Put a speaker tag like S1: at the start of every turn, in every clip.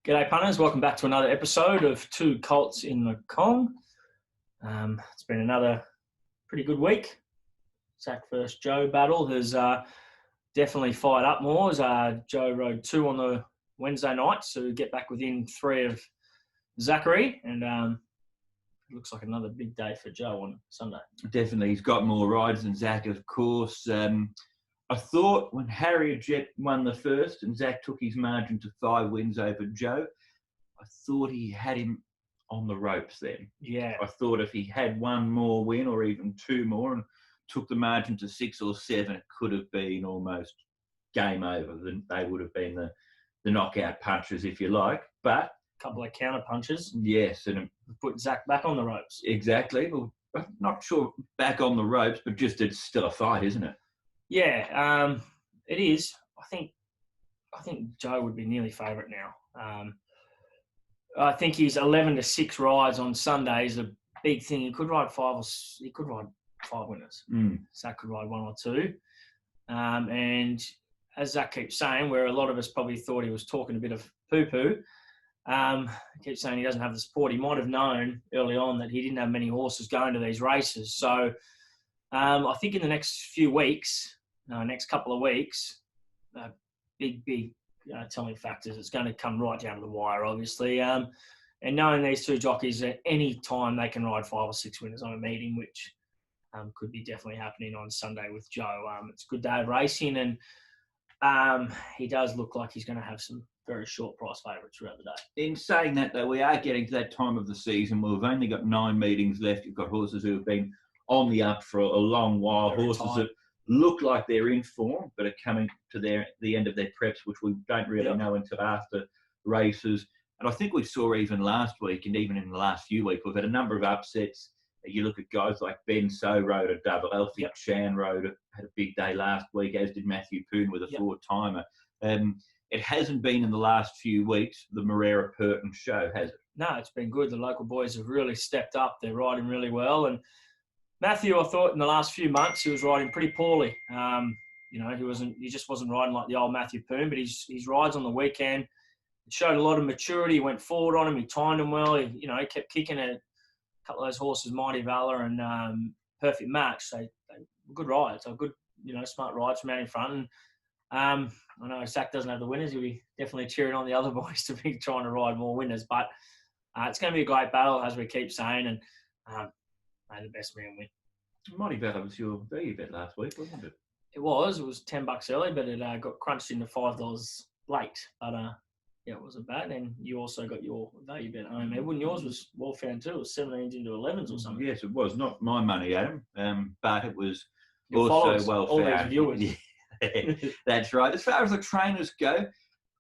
S1: G'day punters, welcome back to another episode of Two Colts in the Kong. It's been another pretty good week. Zach versus Joe battle has definitely fired up more as Joe rode 2 on the Wednesday night, so we get back within 3 of Zachary, and it looks like another big day for Joe on Sunday.
S2: Definitely, he's got more rides than Zach, of course. I thought when Harrier Jet won the first and Zach took his margin to 5 wins over Joe, I thought he had him on the ropes then.
S1: Yeah.
S2: I thought if he had one more win or even 2 more and took the margin to 6 or 7, it could have been almost game over. They would have been the knockout punches, if you like. But
S1: A couple of counter punches.
S2: yes, and
S1: Put Zach back on the ropes.
S2: exactly. Well, I'm not sure back on the ropes, but just it's still a fight, isn't it?
S1: Yeah, it is. I think Joe would be nearly favourite now. I think his 11-6 rides on Sunday is a big thing. He could ride 5 winners. Zach could ride 1 or 2. And as Zach keeps saying, where a lot of us probably thought he was talking a bit of poo-poo, he keeps saying he doesn't have the support. He might have known early on that he didn't have many horses going to these races. So I think in the next few weeks, next couple of weeks, big telling factors. It's going to come right down to the wire, obviously. And knowing these 2 jockeys, at any time they can ride 5 or 6 winners on a meeting, which could be definitely happening on Sunday with Joe. It's a good day of racing, and he does look like he's going to have some very short price favourites throughout the day.
S2: In saying that, though, we are getting to that time of the season where we've only got 9 meetings left. You've got horses who have been on the up for a long while,
S1: Very
S2: horses
S1: tight.
S2: that look like they're in form but are coming to the end of their preps, which we don't really know until after races. And I think we saw even last week and even in the last few weeks, we've had a number of upsets. You look at guys like Ben So rode a double. Elphick Shan had a big day last week, as did Matthew Poon with a 4-timer. It hasn't been in the last few weeks the Moreira Purton show, has it?
S1: No, it's been good. The local boys have really stepped up. They're riding really well. And Matthew, I thought in the last few months he was riding pretty poorly. He just wasn't riding like the old Matthew Poon, but his rides on the weekend, it showed a lot of maturity. He went forward on him. He timed him well. He kept kicking a couple of those horses, Mighty Valor and Perfect Match. They were good rides. They were good, smart rides from out in front. And I know Zach doesn't have the winners. He'll be definitely cheering on the other boys to be trying to ride more winners. But it's going to be a great battle, as we keep saying. And may the best man win.
S2: Mighty Valor was your value bet last week, wasn't it?
S1: It was $10 early, but it got crunched into $5 late. But it wasn't bad. And you also got your value bet home, Edwin. Yours was well found too. It was 17s into 11s or something.
S2: Yes, it was. Not my money, Adam, but it was
S1: Your
S2: also
S1: followers,
S2: well
S1: all
S2: found.
S1: these viewers.
S2: Yeah, that's right. As far as the trainers go,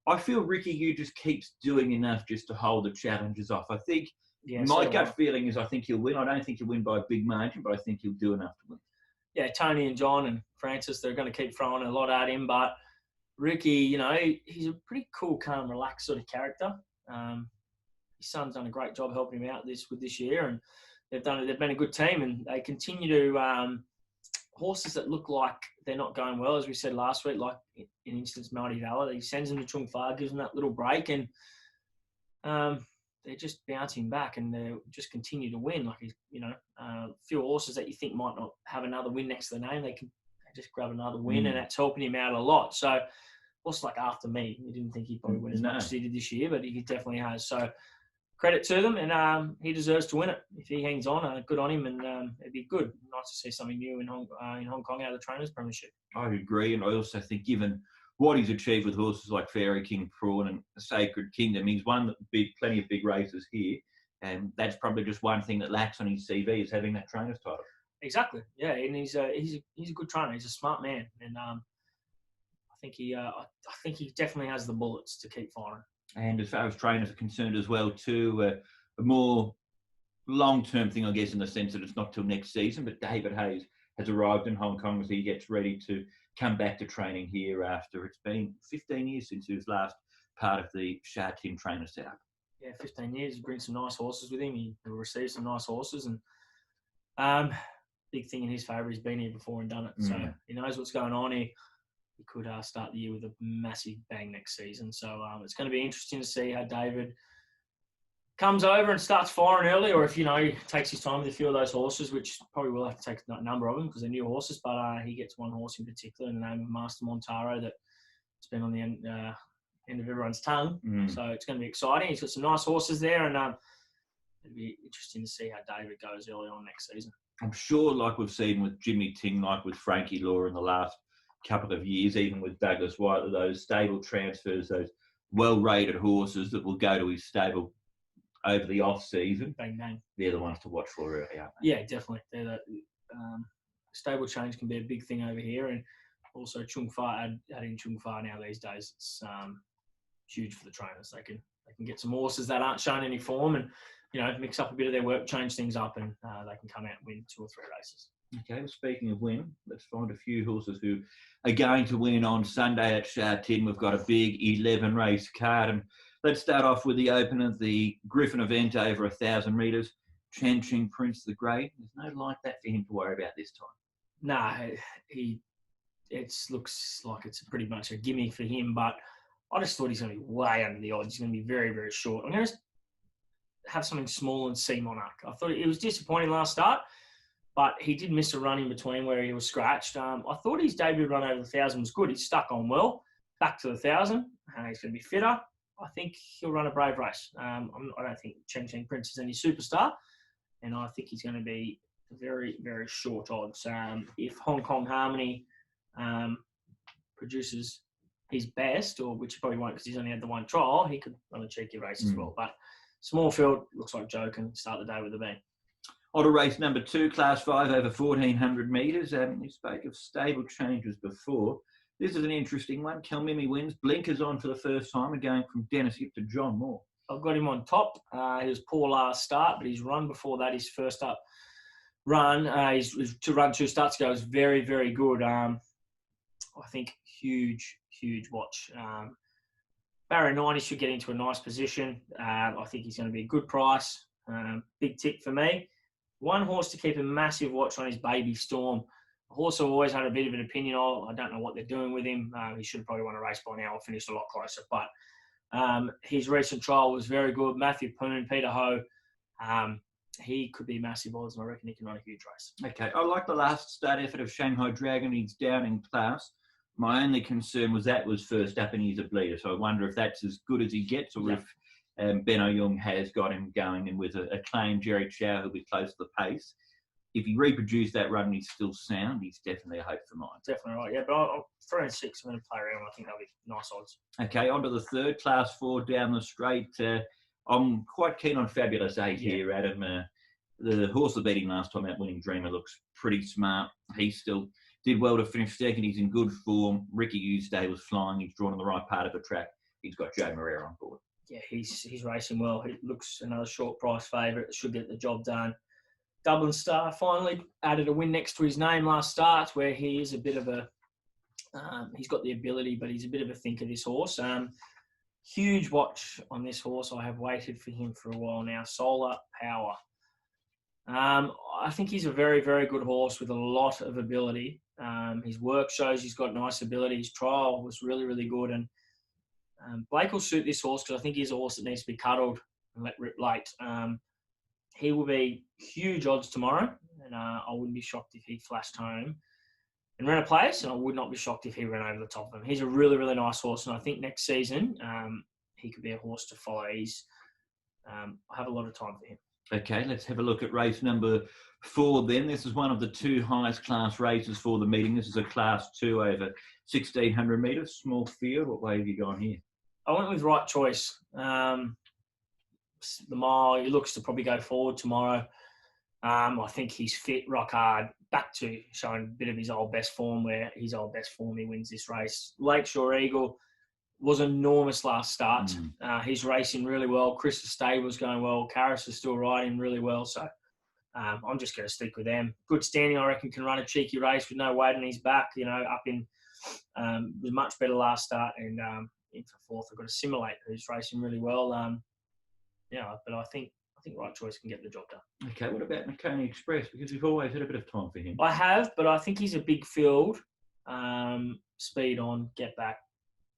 S2: I feel Ricky Yu just keeps doing enough just to hold the challenges off. I think my gut feeling is I think he'll win. I don't think he'll win by a big margin, but I think he'll do enough to win.
S1: Yeah, Tony and John and Francis, they're going to keep throwing a lot at him. But Ricky, he's a pretty cool, calm, relaxed sort of character. His son's done a great job helping him out this year, and they've been a good team, and they continue to horses that look like they're not going well, as we said last week, like in instance Mighty Valor. He sends them to Chung Fa, gives them that little break, and they're just bouncing back, and they just continue to win. Like a few horses that you think might not have another win next to the name, they just grab another win, and that's helping him out a lot. So, horse like After Me, we didn't think he'd probably win as much as he did this year, but he definitely has. So, credit to them, and he deserves to win it. If he hangs on, good on him, and it'd be good. Nice to see something new in Hong Kong out of the Trainers' Premiership.
S2: I agree, and I also think given what he's achieved with horses like Fairy King Prawn and Sacred Kingdom, he's won plenty of big races here, and that's probably just one thing that lacks on his CV is having that Trainers' title.
S1: Exactly, yeah, and he's a good trainer. He's a smart man, and I think he definitely has the bullets to keep firing.
S2: And as far as trainers are concerned as well, too, a more long-term thing, I guess, in the sense that it's not till next season, but David Hayes has arrived in Hong Kong as he gets ready to come back to training here after it's been 15 years since he was last part of the Sha Tin trainer setup.
S1: Yeah, 15 years. He brings some nice horses with him. He receives some nice horses, and big thing in his favour, he's been here before and done it. So he knows what's going on. he could start the year with a massive bang next season. So it's going to be interesting to see how David comes over and starts firing early, or if, he takes his time with a few of those horses, which probably will have to take a number of them because they're new horses, but he gets one horse in particular in the name of Master Montaro that's been on the end of everyone's tongue. So it's going to be exciting. He's got some nice horses there, and it'll be interesting to see how David goes early on next season.
S2: I'm sure, like we've seen with Jimmy Ting, like with Frankie Law in the last couple of years, even with Douglas White, those stable transfers, those well-rated horses that will go to his stable over the off-season,
S1: bang, bang.
S2: They're the ones to watch for early, aren't they?
S1: Yeah, definitely. Stable change can be a big thing over here, and also Chung Fa, adding Chung Fa now these days, it's huge for the trainers. They can get some horses that aren't showing any form and, mix up a bit of their work, change things up, and they can come out and win 2 or 3 races.
S2: Okay, well, speaking of win, let's find a few horses who are going to win on Sunday at Sha Tin. We've got a big 11-race card, and let's start off with the opener, the Griffin event over 1,000 metres. Chen Ching Prince the Great. There's no like that for him to worry about this time.
S1: No, it looks like it's pretty much a gimme for him, but I just thought he's going to be way under the odds. He's going to be very, very short. I'm going to have something small and Sea Monarch. I thought it was disappointing last start, but he did miss a run in between where he was scratched. I thought his debut run over 1,000 was good. He's stuck on well. Back to the 1,000. He's going to be fitter. I think he'll run a brave race. I don't think Chen Ching Prince is any superstar, and I think he's going to be very, very short odds. If Hong Kong Harmony produces his best, or which he probably won't because he's only had the one trial, he could run a cheeky race as well. But small field, looks like Joe can start the day with a bang.
S2: On to race number 2, Class 5 over 1,400 metres. You spoke of stable changes before. This is an interesting one. Kelmimi wins. Blinkers on for the first time and going from Dennis Hip to John Moore.
S1: I've got him on top. He was poor last start, but his run before that, his first up run, to run 2 starts ago, was very, very good. I think huge watch. Barrier 90 should get into a nice position. I think he's going to be a good price. Big tick for me. One horse to keep a massive watch on is Baby Storm. A horse I've always had a bit of an opinion of. I don't know what they're doing with him. He should have probably won a race by now or finished a lot closer. But his recent trial was very good. Matthew Poon, Peter Ho. He could be massive odds, and I reckon he can run a huge race.
S2: Okay, I like the last start effort of Shanghai Dragon. He's down in class. My only concern was that was first up and he's a bleeder. So I wonder if that's as good as he gets, or if Benno Young has got him going, and with a claim Jerry Chow who'll be close to the pace. If he reproduced that run and he's still sound, he's definitely a hope for mine.
S1: Definitely right, yeah. But I'm 3 and 6. I'm going to play around. I think that'll be nice odds.
S2: Okay, on to the third, Class 4 down the straight. I'm quite keen on Fabulous 8 here, Adam. The horse that beat him last time out, Winning Dreamer, looks pretty smart. He still did well to finish second. He's in good form. Ricky Useday was flying. He's drawn on the right part of the track. He's got Joe Moreira on board.
S1: Yeah, he's racing well. He looks another short price favourite. Should get the job done. Dublin Star finally added a win next to his name last start, where he is a bit of a he's got the ability, but he's a bit of a thinker, this horse. Huge watch on this horse. I have waited for him for a while now. Solar Power. I think he's a very, very good horse with a lot of ability. His work shows he's got nice ability. His trial was really, really good. And Blake will suit this horse because I think he's a horse that needs to be cuddled and let rip late. He will be huge odds tomorrow, and I wouldn't be shocked if he flashed home and ran a place, and I would not be shocked if he ran over the top of him. He's a really, really nice horse, and I think next season he could be a horse to follow. I have a lot of time for him.
S2: Okay, let's have a look at race number 4 then. This is one of the 2 highest class races for the meeting. This is a Class 2 over 1,600 metres, small field. What way have you gone here?
S1: I went with Right Choice. The mile, he looks to probably go forward tomorrow. I think he's fit, rock hard, back to showing a bit of his old best form, where his old best form, he wins this race. Lakeshore Eagle was enormous last start. He's racing really well. Chris Stable's going well. Karras is still riding really well. So I'm just going to stick with them. Good standing, I reckon, can run a cheeky race with no weight on his back. Up in was much better last start, and in for 4th, I've got a Simulate who's racing really well. But I think Right Choice can get the job done.
S2: Okay, what about Macone Express? Because we've always had a bit of time for him.
S1: I have, but I think he's a big field. speed on, get back,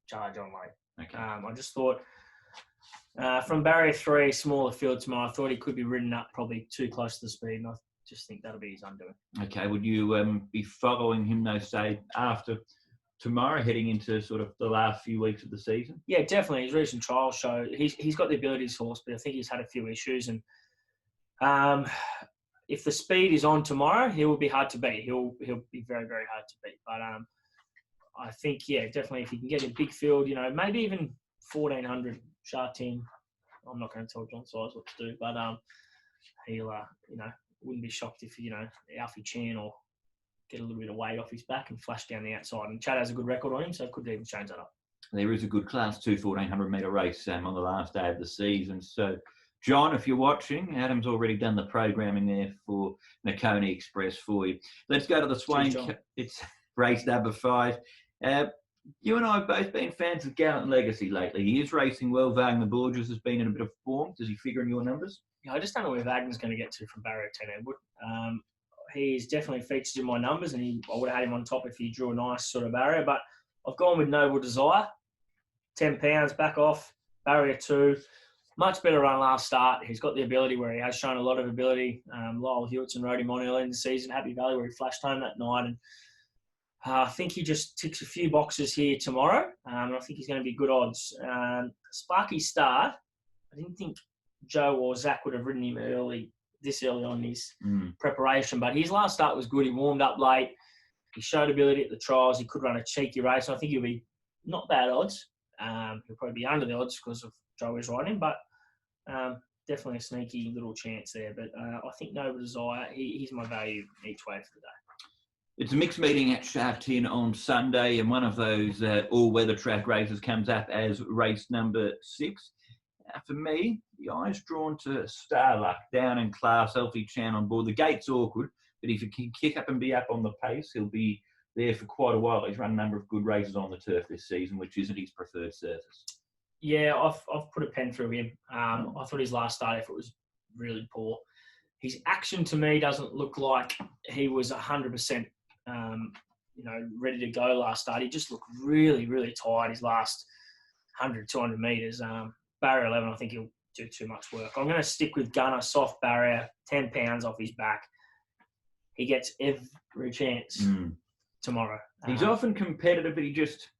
S1: charge on late.
S2: Okay.
S1: I just thought from barrier 3, smaller field tomorrow, I thought he could be ridden up probably too close to the speed, and I just think that'll be his undoing.
S2: Okay. Would you be following him, though, say, after tomorrow, heading into sort of the last few weeks of the season?
S1: Yeah, definitely. His recent trials show he's got the ability to horse, but I think he's had a few issues. And if the speed is on tomorrow, he will be hard to beat. He'll be very, very hard to beat. But I think, yeah, definitely if he can get in big field, maybe even 1,400 Sha Tin. I'm not going to tell John Size what to do, but he'll, wouldn't be shocked if, Alfie Chan or get a little bit of weight off his back and flash down the outside. And Chad has a good record on him, so could even change that up.
S2: There is a good Class 2 1,400-metre race on the last day of the season. So, John, if you're watching, Adam's already done the programming there for Nakoni Express for you. Let's go to the Swain. It's race number 5. You and I have both been fans of Gallant Legacy lately. He is racing well. Wagner Borges has been in a bit of form. Does he figure in your numbers?
S1: Yeah, I just don't know where Wagner's going to get to from barrier 10, Edward. He's definitely featured in my numbers, and I would have had him on top if he drew a nice sort of barrier. But I've gone with Noble Desire, £10 back off, barrier 2. Much better run last start. He's got the ability where he has shown a lot of ability. Lyle Hewitson rode him on early in the season, Happy Valley, where he flashed home that night. And I think he just ticks a few boxes here tomorrow. And I think he's going to be good odds. Sparky start, I didn't think Joe or Zach would have ridden him this early on in his preparation. But his last start was good. He warmed up late. He showed ability at the trials. He could run a cheeky race. I think he'll be not bad odds. He'll probably be under the odds because of Joe is riding, but definitely a sneaky little chance there. But I think Noble Desire, he's my value each way for the day.
S2: It's a mixed meeting at Sha Tin on Sunday, and one of those all-weather track races comes up as race number 6. For me, the eye's drawn to Starluck down in class, Alfie Chan on board. The gate's awkward, but if he can kick up and be up on the pace, he'll be there for quite a while. He's run a number of good races on the turf this season, which isn't his preferred surface.
S1: Yeah, I've put a pen through him. I thought his last start effort was really poor. His action to me doesn't look like he was 100%, ready to go last start. He just looked really, really tired his last 100, 200 metres. Barrier 11, I think he'll do too much work. I'm going to stick with Gunner, soft barrier, £10 off his back. He gets every chance tomorrow.
S2: He's often competitive, but he just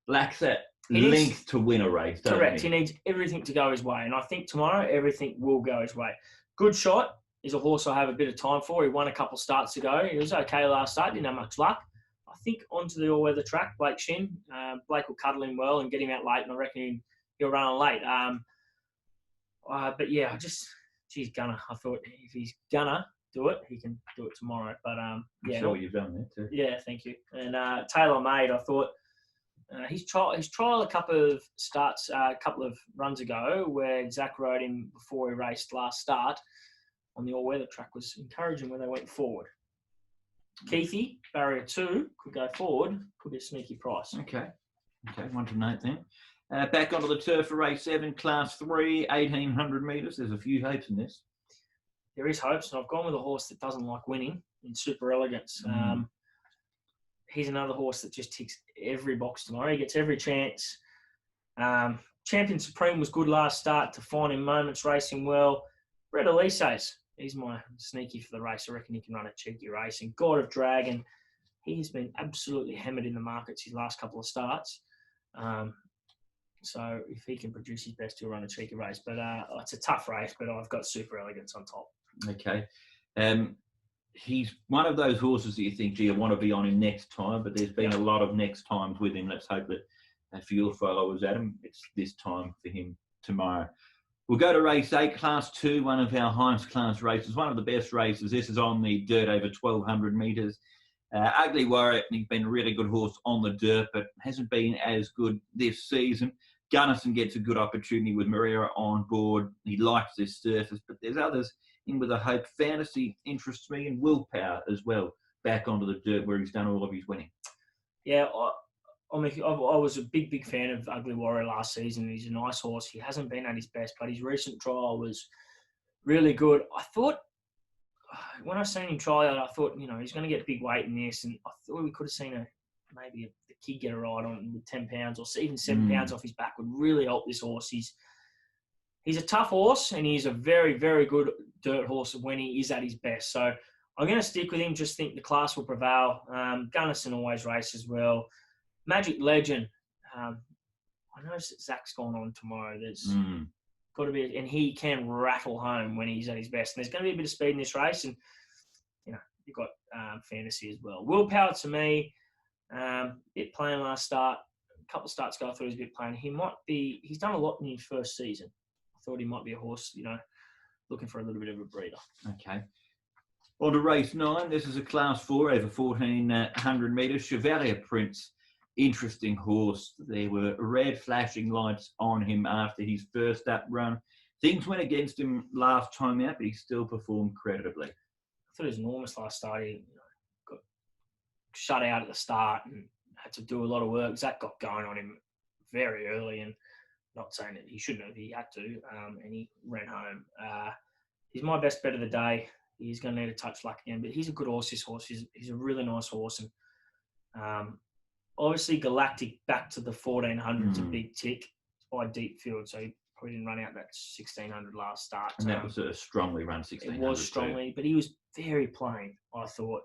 S2: lacks that length to win a race.
S1: Correct. He needs everything to go his way. And I think tomorrow, everything will go his way. Good Shot is a horse I have a bit of time for. He won a couple of starts ago. He was okay last start, didn't have much luck. I think onto the all-weather track, Blake Shin. Blake will cuddle him well and get him out late, and I reckon he'll run on late. But yeah, Gunner. I thought if he's gonna do it, he can do it tomorrow. But yeah,
S2: saw what you've done there too.
S1: Yeah, thank you. And Taylor Made, I thought his trial a couple of starts, a couple of runs ago, where Zach rode him before he raced last start on the all-weather track, was encouraging when they went forward. Keithy, barrier 2, could go forward, could be a sneaky price.
S2: Okay, one to note then. Back onto the turf for race 7, class 3, 1,800 metres. There's a few hopes in this.
S1: There is hopes, and I've gone with a horse that doesn't like winning in Super Elegance. He's another horse that just ticks every box tomorrow. He gets every chance. Champion Supreme was good last start to find him moments racing well. Brett Elise's, he's my sneaky for the race. I reckon he can run a cheeky race. And God of Dragon, he has been absolutely hammered in the markets his last couple of starts. So if he can produce his best, he'll run a cheeky race. But it's a tough race, but I've got Super Elegance on top.
S2: Okay. He's one of those horses that you think, gee, I want to be on him next time, but there's been a lot of next times with him. Let's hope that for your followers, Adam, it's this time for him tomorrow. We'll go to race 8, class 2, one of our highest class races, one of the best races. This is on the dirt over 1,200 metres. Ugly Warrior, he's been a really good horse on the dirt, but hasn't been as good this season. Gunnison gets a good opportunity with Maria on board. He likes this surface, but there's others in with a hope. Fantasy interests me, and Willpower as well, back onto the dirt where he's done all of his winning.
S1: Yeah, I was a big fan of Ugly Warrior last season. He's a nice horse. He hasn't been at his best, but his recent trial was really good. I thought, when I seen him try that, I thought, he's going to get big weight in this, and I thought we could have seen a maybe the kid get a ride on with 10 pounds or even 7 pounds off his back would really help this horse. He's a tough horse, and he's a very, very good dirt horse when he is at his best. So I'm going to stick with him. Just think the class will prevail. Gunnison always races well. Magic Legend. I know Zach's gone on tomorrow. There's got to be, and he can rattle home when he's at his best. And there's going to be a bit of speed in this race, and you've got fantasy as well. Willpower to me, bit plain last start. A couple of starts ago, I thought he was a bit plain. He's done a lot in his first season. I thought he might be a horse, looking for a little bit of a breather.
S2: Okay. On to race 9. This is a class 4 over 1,400 metres. Chevalier Prince, interesting horse. There were red flashing lights on him after his first up run. Things went against him last time out, but he still performed creditably.
S1: I thought it was enormous last start. He got shut out at the start and had to do a lot of work. Zach got going on him very early, and not saying that he shouldn't have, he had to, and he ran home. He's my best bet of the day. He's going to need a touch luck again, but he's a good horse, this horse. He's a really nice horse. And obviously, Galactic back to the 1,400's a big tick. It's by deep field, so he probably didn't run out that 1,600 last start.
S2: And that was a strongly run 1,600.
S1: It was strongly, but he was very plain, I thought.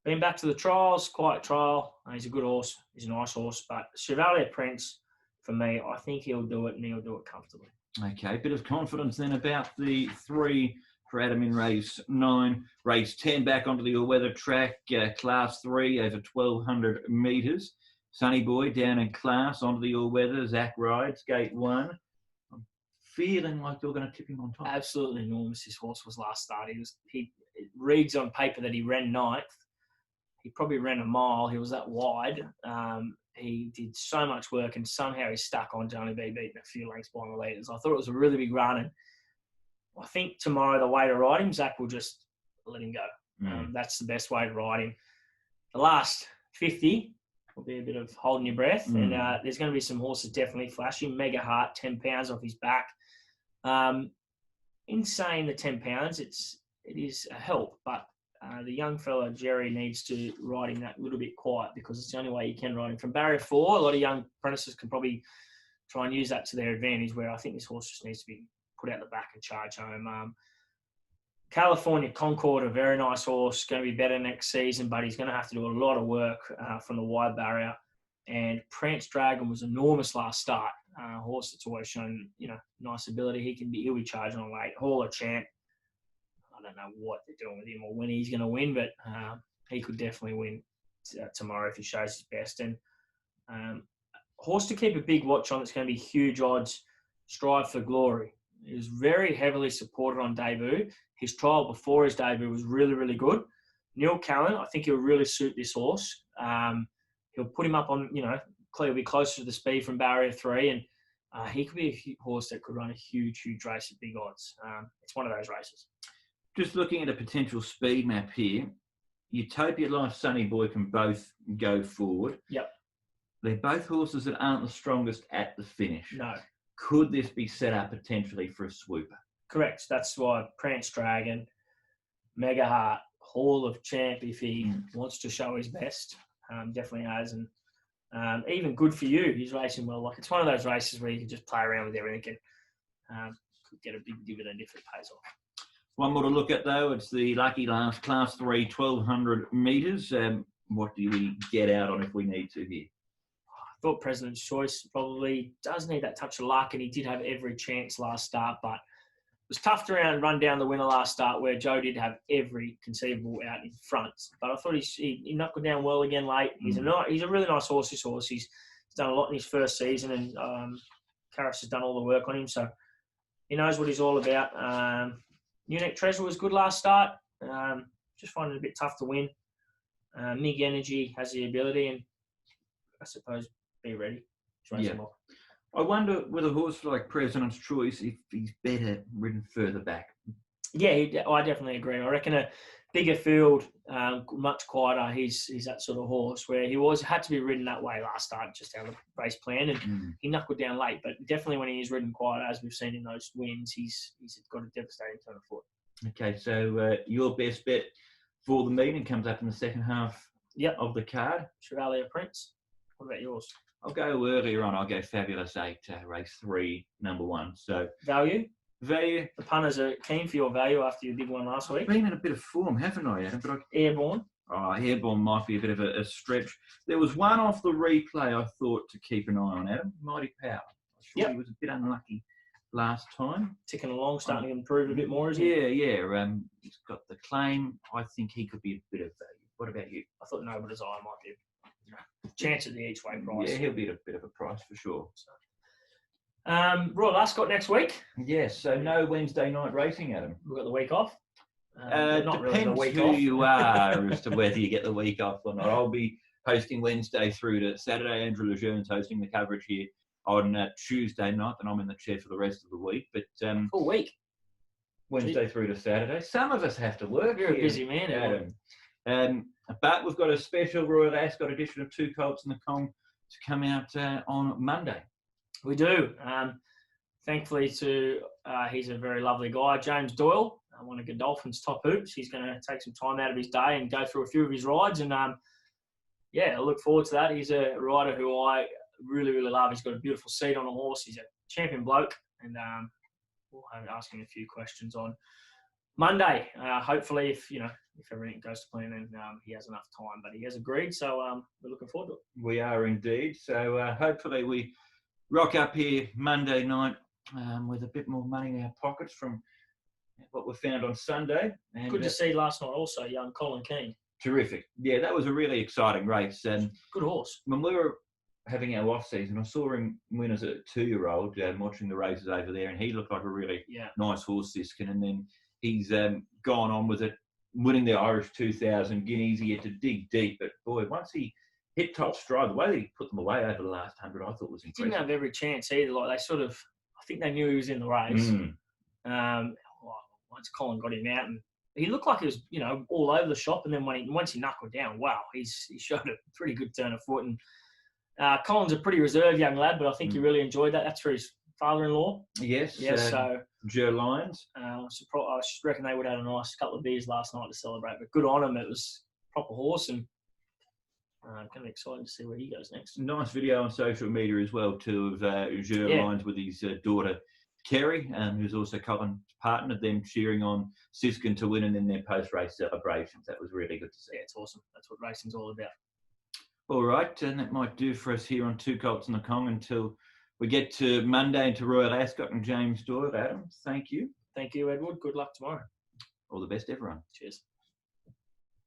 S1: Been back to the trials, quiet trial. He's a good horse. He's a nice horse. But Chevalier Prince, for me, I think he'll do it, and he'll do it comfortably.
S2: Okay, bit of confidence then about the 3 for Adam in race 9. Race 10 back onto the all-weather track, class 3 over 1,200 metres. Sunny Boy down in class onto the all-weather. Zach rides, gate 1. I'm feeling like you're going to tip him on top.
S1: Absolutely enormous. His horse was last start. It reads on paper that he ran 9th. He probably ran a mile. He was that wide. He did so much work, and somehow he stuck on to only be beaten a few lengths behind the leaders. I thought it was a really big run, and I think tomorrow the way to ride him, Zach will just let him go. That's the best way to ride him. The last 50 will be a bit of holding your breath, and there's going to be some horses definitely flashing. Mega Heart, 10 pounds off his back. In saying the 10 pounds, it is a help, but the young fella, Jerry, needs to ride him that little bit quiet, because it's the only way you can ride him. From barrier 4, a lot of young apprentices can probably try and use that to their advantage, where I think this horse just needs to be put out the back and charge home. California Concord, a very nice horse, going to be better next season, but he's going to have to do a lot of work from the wide barrier. And Prance Dragon was enormous last start. Horse that's always shown, nice ability. He'll be charging on late. Hall of Champ. I don't know what they're doing with him or when he's going to win, but he could definitely win tomorrow if he shows his best. And horse to keep a big watch on that's going to be huge odds, Strive for Glory. He was very heavily supported on debut. His trial before his debut was really, really good. Neil Callan, I think he'll really suit this horse. He'll put him up on, he'll be closer to the speed from barrier 3, and he could be a horse that could run a huge, huge race at big odds. It's one of those races.
S2: Just looking at a potential speed map here, Utopia Life, Sunny Boy can both go forward.
S1: Yep.
S2: They're both horses that aren't the strongest at the finish.
S1: No.
S2: Could this be set up potentially for a swooper?
S1: Correct. That's why Prance Dragon, Mega Heart, Hall of Champ, if he wants to show his best, definitely has. And even Good For You, he's racing well. Like, it's one of those races where you can just play around with everything and could get a big dividend if it pays off.
S2: One more to look at, though. It's the lucky last class 3, 1,200 metres. What do we get out on if we need to here?
S1: I thought President's Choice probably does need that touch of luck, and he did have every chance last start, but it was tough to run down the winner last start, where Joe did have every conceivable out in front. But I thought he knuckled down well again late. He's a really nice horse, this horse. He's done a lot in his first season, and Karras has done all the work on him, so he knows what he's all about. Unique Treasure was good last start. Just finding it a bit tough to win. Mig Energy has the ability, and I suppose be ready.
S2: Yeah. I wonder with a horse like President's Choice if he's better ridden further back. Yeah,
S1: I definitely agree. I reckon a bigger field, much quieter. He's that sort of horse where he had to be ridden that way last start, just how the race planned, and he knuckled down late. But definitely when he is ridden quiet, as we've seen in those wins, he's got a devastating turn of foot.
S2: Okay, so your best bet for the meeting comes up in the second half
S1: Yep.
S2: of the card.
S1: Chevalier Prince. What about yours?
S2: I'll go earlier on. I'll go Fabulous 8, race 3, number 1. So
S1: Value?
S2: value.
S1: The punters are keen for your value after your big one last week.
S2: Been in a bit of form, haven't I, Adam? But
S1: Airborne.
S2: Airborne might be a bit of a stretch. There was one off the replay I thought to keep an eye on, Adam. Mighty Power. I thought he was a bit unlucky last time.
S1: Ticking along, starting to improve a bit more, isn't
S2: he? Yeah. He's got the claim. I think he could be a bit of value. What about you?
S1: I thought No But As I might be a chance at the each way price.
S2: Yeah, he'll be a bit of a price for sure.
S1: Royal Ascot next week.
S2: Yes, so no Wednesday night racing, Adam.
S1: We've got the week off.
S2: Not really the week off. You are as to whether you get the week off or not. I'll be hosting Wednesday through to Saturday. Andrew Lejeune's hosting the coverage here on Tuesday night, and I'm in the chair for the rest of the week. But
S1: full week.
S2: Wednesday through to Saturday. Some of us have to work.
S1: You're a busy man,
S2: Adam. But we've got a special Royal Ascot edition of Two Colts in the Kong to come out on Monday.
S1: We do. Thankfully, he's a very lovely guy, James Doyle, one of Godolphin's top hoops. He's going to take some time out of his day and go through a few of his rides. And, I look forward to that. He's a rider who I really, really love. He's got a beautiful seat on a horse. He's a champion bloke. And we'll ask him a few questions on Monday. Hopefully, if everything goes to plan and he has enough time. But he has agreed, so we're looking forward to it.
S2: We are indeed. So hopefully we rock up here Monday night with a bit more money in our pockets from what we found on Sunday. And
S1: good to see last night also, young Colin Keane.
S2: Terrific. Yeah, that was a really exciting race.
S1: Good horse.
S2: When we were having our off-season, I saw him win as a 2-year-old watching the races over there, and he looked like a really nice horse, Siskin. And then he's gone on with it, winning the Irish 2000 Guineas. He had to dig deep, but boy, once he hit top stride, the way that he put them away over the last 100, I thought was impressive.
S1: He didn't have every chance either. Like I think they knew he was in the race. Once Colin got him out, and he looked like he was, all over the shop. And then once he knuckled down, wow, he showed a pretty good turn of foot. And Colin's a pretty reserved young lad, but I think he really enjoyed that. That's for his father-in-law.
S2: Yes.
S1: So
S2: Joe Lyons.
S1: I reckon they would have had a nice couple of beers last night to celebrate. But good on him. It was a proper horse, and kind of excited to see where he goes next.
S2: Nice video on social media as well too of Joe Lyons with his daughter Kerry, who's also Colin's partner, them cheering on Siskin to win, and then their post-race celebrations. That was really good to see.
S1: Yeah, it's awesome. That's what racing's all about.
S2: All right, and that might do for us here on Two Colts in the Kong until we get to Monday and to Royal Ascot and James Doyle. Adam, thank you.
S1: Thank you, Edward. Good luck tomorrow.
S2: All the best, everyone.
S1: Cheers.